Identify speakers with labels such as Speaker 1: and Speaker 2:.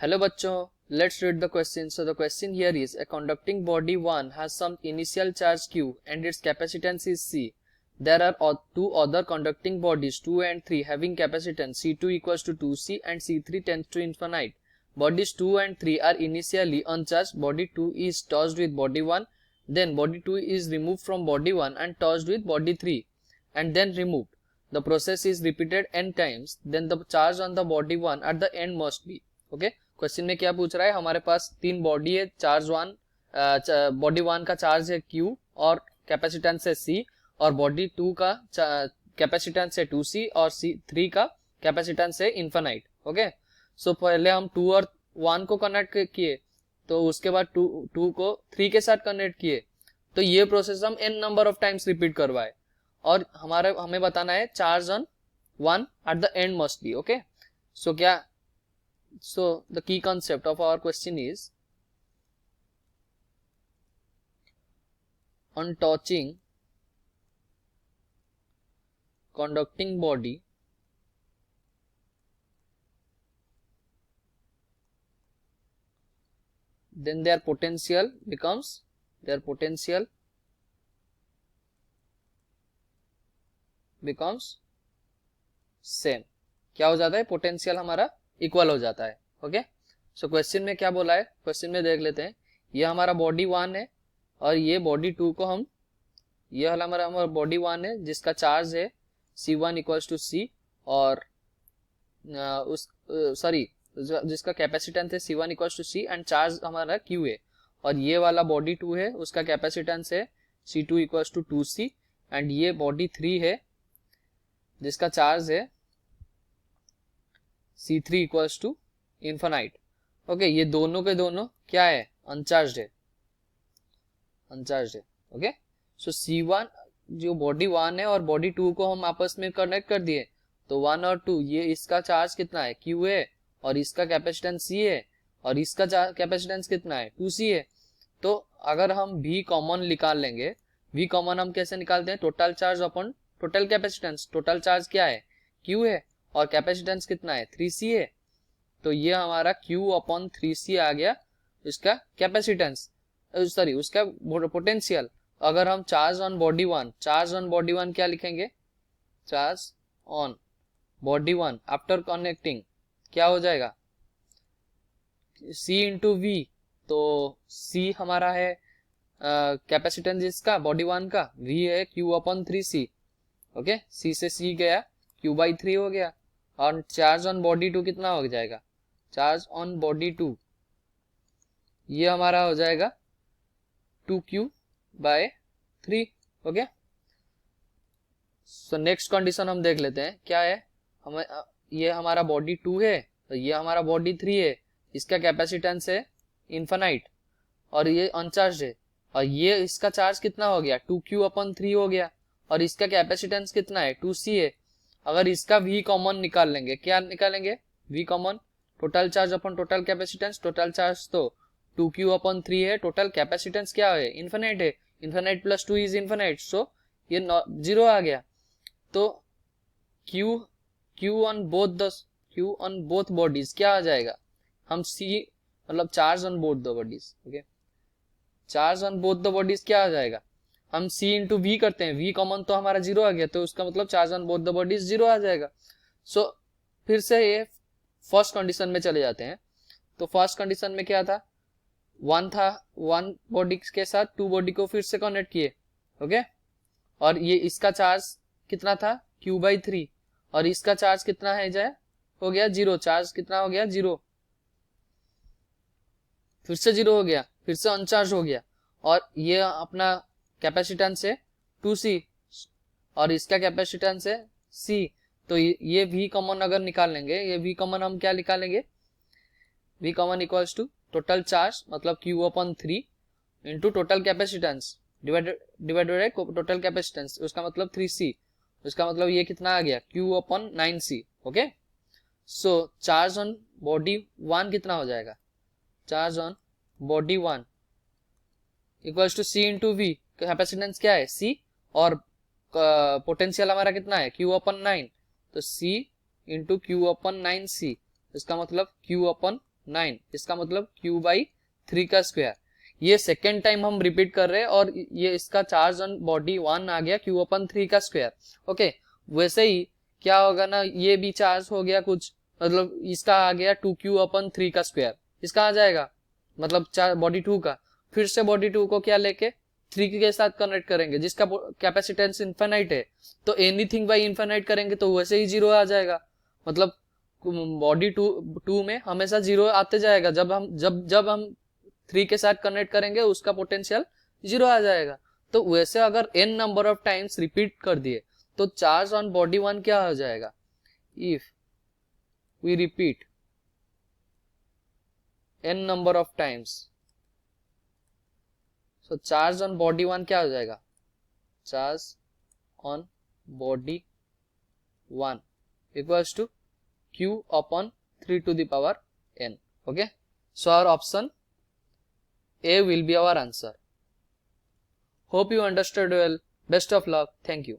Speaker 1: Hello bachcho, let's read the question. So the question here is, a conducting body 1 has some initial charge Q and its capacitance is C. There are two other conducting bodies 2 and 3 having capacitance C2 equals to 2C and C3 tends to infinite. Bodies 2 and 3 are initially uncharged. Body 2 is touched with body 1, then body 2 is removed from body 1 and touched with body 3 and then removed. The process is repeated n times, then the charge on the body 1 at the end must be. Okay, question में क्या पूछ रहा है, हमारे पास तीन body है, charge one, body one का charge है Q और कैपेसिटेंस है C, और बॉडी टू का कैपेसिटेंस है 2C और C3 का कैपेसिटेंस है इन्फिनाइट. ओके, सो पहले हम 2 और 1 को कनेक्ट किए, तो उसके बाद 2 को 3 के साथ कनेक्ट किए, तो ये प्रोसेस हम n number of times repeat करवाए और हमें बताना है charge on 1 at the end must be. Okay, so क्या, so the key concept of our question is, on touching conducting body then their potential becomes same. क्या हो जाता है, पोटेंशियल हमारा इक्वल हो जाता है. ओके, सो क्वेश्चन में क्या बोला है, क्वेश्चन में देख लेते हैं. ये हमारा बॉडी 1 है और ये बॉडी 2 को हम, ये हमारा बॉडी 1 है जिसका चार्ज है C1 इक्वल्स टू C और जिसका कैपेसिटेंस है C1 equals to C and charge हमारा Q है. और ये वाला बॉडी 2 है, उसका कैपेसिटेंस है C2 equals to 2C and ये बॉडी 3 है जिसका चार्ज है C3 equals to infinite. Okay, ये दोनों के दोनों क्या है, अनचार्ज्ड है. ओके, सो C1 जो बॉडी 1 है और बॉडी 2 को हम आपस में कनेक्ट कर दिए, तो 1 और 2, ये इसका चार्ज कितना है, Q है, और इसका कैपेसिटेंस C है, और इसका कैपेसिटेंस कितना है, 2C है. तो अगर हम V कॉमन निकाल लेंगे, V कॉमन हम कैसे निकालते हैं, total charge upon total capacitance. Total charge क्या है, Q है, और कैपेसिटेंस कितना है, 3C है. तो ये हमारा Q अपॉन 3C आ गया इसका कैपेसिटेंस, सॉरी उसका पोटेंशियल. अगर हम चार्ज ऑन बॉडी 1 क्या लिखेंगे, charge on body 1 after connecting क्या हो जाएगा, C इंटू V. तो C हमारा है कैपेसिटेंस इसका बॉडी 1 का, V है Q upon 3C. Okay, C से C गया, Q बाई 3 हो गया, और चार्ज ऑन बॉडी 2 कितना हो जाएगा, चार्ज ऑन बॉडी 2 ये हमारा हो जाएगा 2Q by 3. Okay, so next condition हम देख लेते हैं क्या है. हमें ये हमारा बॉडी 2 है, तो ये हमारा बॉडी 3 है, इसका कैपेसिटेंस है इन्फिनाइट और ये अनचार्ज है, और ये इसका चार्ज कितना हो गया, 2Q अपॉन 3 हो गया, और इसका कैपेसिटेंस कितना है, 2C है. अगर इसका V कॉमन निकाल लेंगे, क्या निकालेंगे, V common, total charge upon total capacitance. Total charge तो 2Q अपॉन 3 है, टोटल कैपेसिटेंस क्या है, इन्फिनाइट है, इन्फिनाइट प्लस 2 इज इन्फिनाइट, सो ये 0 आ गया. तो Q ऑन बोथ बॉडीज क्या आ जाएगा, हम C मतलब charge on both the bodies. Okay, charge on both the bodies क्या आ जाएगा, हम C इंटू V करते हैं, V कॉमन तो हमारा 0 आ गया, तो उसका मतलब charge on both the bodies 0 आ जाएगा. सो फिर से ये फर्स्ट कंडीशन में चले जाते हैं. तो फर्स्ट कंडीशन में क्या था, 1 था, 1 बॉडी के साथ 2 बॉडी को फिर से कनेक्ट किए. ओके, और ये इसका चार्ज कितना था, Q बाई 3, और इसका चार्ज कितना है जाए, हो गया 0. चार्ज कितना हो गया, 0, फिर से 0 हो गया, फिर से अनचार्ज हो गया, और ये अपना कैपेसिटेंस है 2C और इसका कैपेसिटेंस है C. तो ये V कॉमन अगर निकाल लेंगे, ये V कॉमन हम क्या निकालेंगे, V common equals to total charge मतलब Q upon 3 into total capacitance divided total capacitance, उसका मतलब 3C. उसका मतलब ये कितना आ गया, Q upon 9C. Okay, so charge on body 1 कितना हो जाएगा, charge on body 1 equals to C into V. Capacitance क्या है, C, और पोटेंशियल हमारा कितना है, Q अपॉन 9, तो C into Q upon 9C. इसका मतलब Q अपॉन 9, इसका मतलब q बाई 3 का स्क्वायर। ये सेकेंड टाइम हम रिपीट कर रहे हैं और ये इसका चार्ज ऑन बॉडी 1 आ गया q अपन 3 का स्क्वायर। ओके, वैसे ही क्या होगा ना, ये भी चार्ज हो गया कुछ, मतलब इसका आ गया 2q अपन 3 का स्क्वायर, इसका आ जाएगा मतलब बॉडी 2 का। फिर से बॉडी 2 को क्या लेके 3 के साथ कनेक्ट करेंगे जिसका कैपेसिटेंस इन्फिनाइट है, तो एनीथिंग बाई इन्फिनाइट करेंगे तो वैसे ही जीरो आ जाएगा। मतलब बॉडी टू में हमेशा जीरो आते जाएगा, जब हम 3 के साथ कनेक्ट करेंगे उसका पोटेंशियल जीरो आ जाएगा। तो वैसे अगर n number of times repeat कर दिए तो चार्ज ऑन बॉडी 1 क्या हो जाएगा, if we repeat n number of times, so charge on body 1 क्या हो जाएगा, charge on body 1 equals to q upon 3 to the power n. Okay, so our option A will be our answer. Hope you understood well. Best of luck. Thank you.